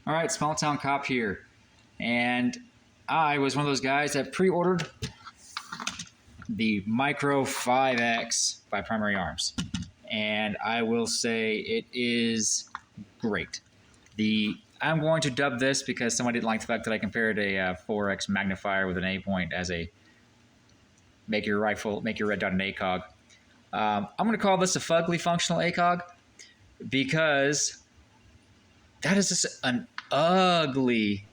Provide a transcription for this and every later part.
All right, small town cop here. And I was one of those guys that pre-ordered the Micro 5X by Primary Arms. And I will say it is great. I'm going to dub this because someone didn't like the fact that I compared a 4X magnifier with an A point as a make your red dot an ACOG. I'm going to call this a Fugly functional ACOG because that is just an ugly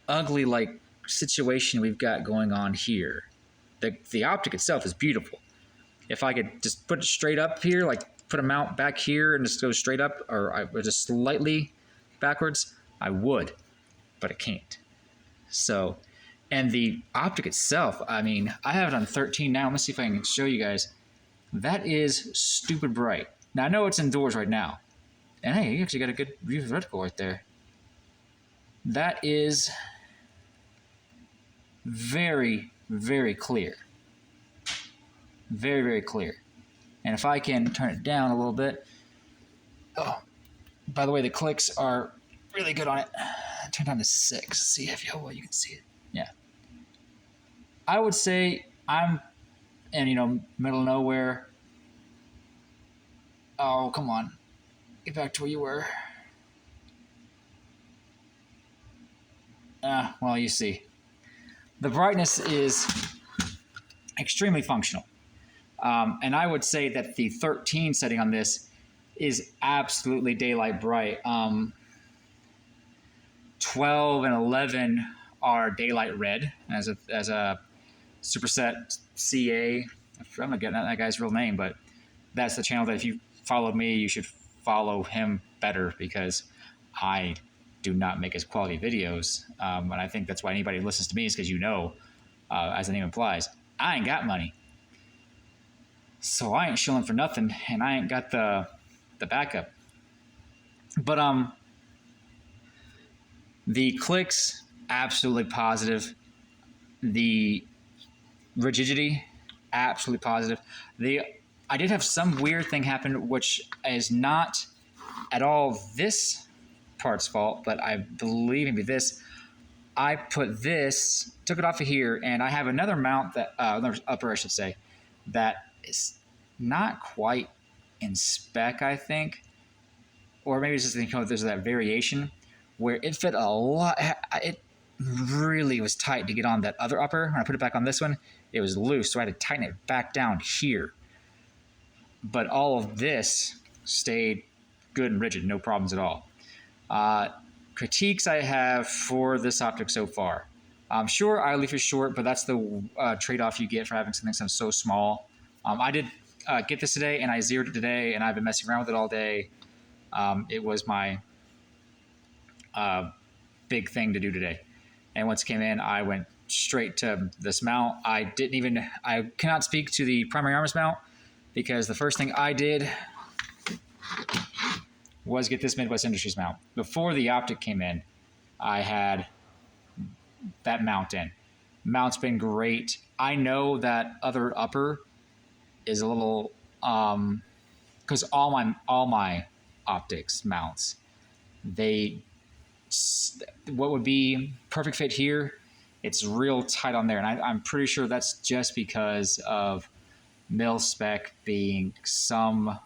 like situation we've got going on here. The optic itself is beautiful. If I could just put it straight up here, like put a mount back here and just go straight up, or just slightly backwards, I would, but I can't. So, and the optic itself, I mean, I have it on 13 now. Let's see if I can show you guys. That is stupid bright. Now, I know it's indoors right now. And hey, you actually got a good view of the reticle right there. That is very, very clear. Very, very clear. And if I can turn it down a little bit. Oh, by the way, the clicks are really good on it. Turn down to 6. See if you can see it. Yeah. I would say I'm in, middle of nowhere. Oh, come on. Get back to where you were. Well, you see. The brightness is extremely functional. And I would say that the 13 setting on this is absolutely daylight bright. 12 and 11 are daylight red as a superset CA. I'm not getting that guy's real name, but that's the channel that if you follow me, you should follow him better because I do not make as quality videos. And I think that's why anybody listens to me is because as the name implies, I ain't got money. So I ain't shilling for nothing, and I ain't got the backup. But the clicks, absolutely positive. The rigidity, absolutely positive. I did have some weird thing happen, which is not at all this part's fault, but I believe maybe this. I took it off of here, and I have another mount another upper, I should say, that is not quite in spec, I think, or maybe it's just there's that variation where it fit a lot. It really was tight to get on that other upper. When I put it back on this one, it was loose, so I had to tighten it back down here. But all of this stayed good and rigid, no problems at all. Critiques I have for this optic so far. Sure, eye leaf is short, but that's the trade-off you get for having something so small. I did get this today, and I zeroed it today, and I've been messing around with it all day. It was my big thing to do today. And once it came in, I went straight to this mount. I cannot speak to the primary arms mount because the first thing I did was get this Midwest Industries mount. Before the optic came in, I had that mount in. Mount's been great. I know that other upper is a little because all my optics mounts, what would be perfect fit here, it's real tight on there, and I'm pretty sure that's just because of mil spec being some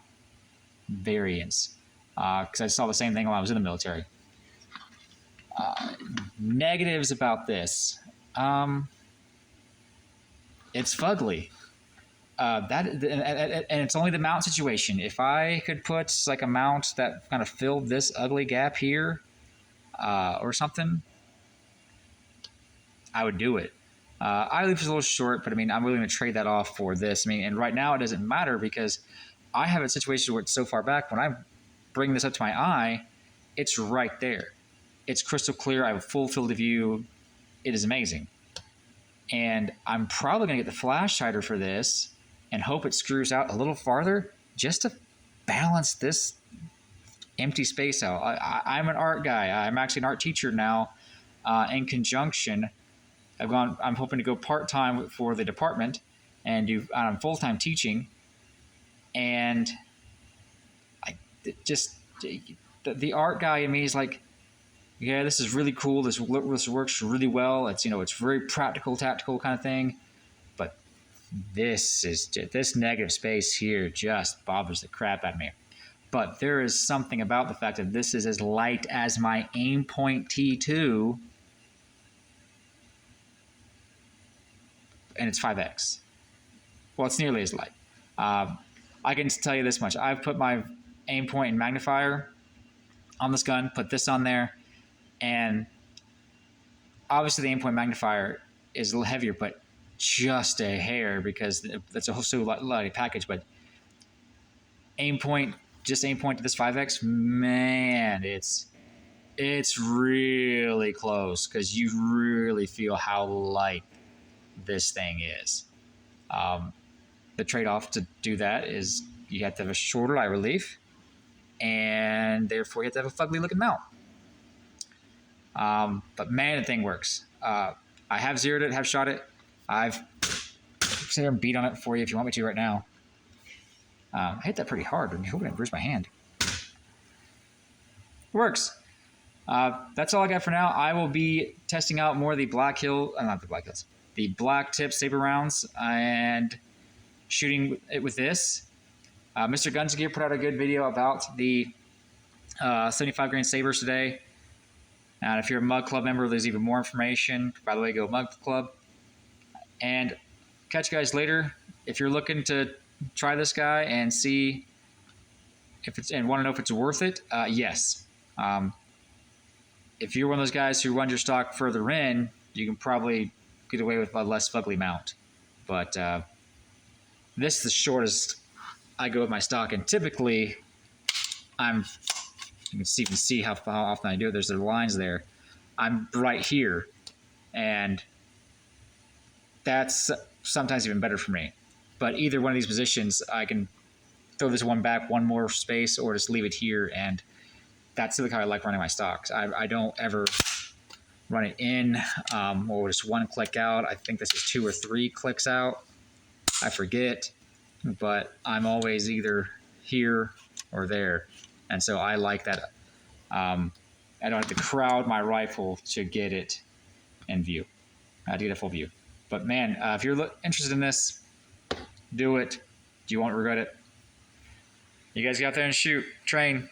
variance. Because I saw the same thing while I was in the military. Negatives about this. It's fugly. And it's only the mount situation. If I could put like a mount that kind of filled this ugly gap here or something, I would do it. Eye leaf is a little short, but I mean, I'm willing to trade that off for this. I mean, and right now it doesn't matter because I have a situation where it's so far back when I bring this up to my eye, it's right there. It's crystal clear. I have a full field of view. It is amazing. And I'm probably going to get the flash hider for this and hope it screws out a little farther just to balance this empty space out. I'm an art guy. I'm actually an art teacher now. In conjunction, I'm hoping to go part-time for the department and do full-time teaching. And the art guy in me is like, yeah, this is really cool. This works really well. It's, you know, it's very practical, tactical kind of thing. But this negative space here just bothers the crap out of me. But there is something about the fact that this is as light as my Aimpoint T2, and it's 5x. Well, it's nearly as light. I can tell you this much. I've put my Aimpoint and magnifier on this gun, put this on there, and obviously the Aimpoint magnifier is a little heavier, but just a hair because that's a whole so light package. But Aimpoint, just Aimpoint to this 5x, man, it's really close because you really feel how light this thing is. The trade-off to do that is you have to have a shorter eye relief, and therefore you have to have a fugly looking mount. But man, the thing works. I have zeroed it, have shot it. I've sit there and beat on it for you if you want me to right now. I hit that pretty hard. I'm hoping it bruised my hand. It works. That's all I got for now. I will be testing out more of the the black tip saber rounds and shooting it with this. Mr. Guns Gear put out a good video about the 75 grain sabers today. And if you're a Mug Club member, there's even more information. By the way, go Mug Club. And catch you guys later. If you're looking to try this guy and see if it's and want to know if it's worth it, yes. If you're one of those guys who runs your stock further in, you can probably get away with a less fugly mount. But this is the shortest I go with my stock, and typically you can see how often I do it. There's the lines there. I'm right here, and that's sometimes even better for me. But either one of these positions, I can throw this one back one more space or just leave it here, and that's typically how I like running my stocks. I don't ever run it in or just one click out. I think this is 2 or 3 clicks out. I forget, but I'm always either here or there. And so I like that. I don't have to crowd my rifle to get it in view. I do get a full view. But man, if you're interested in this, do it. You won't regret it. You guys get out there and shoot, train.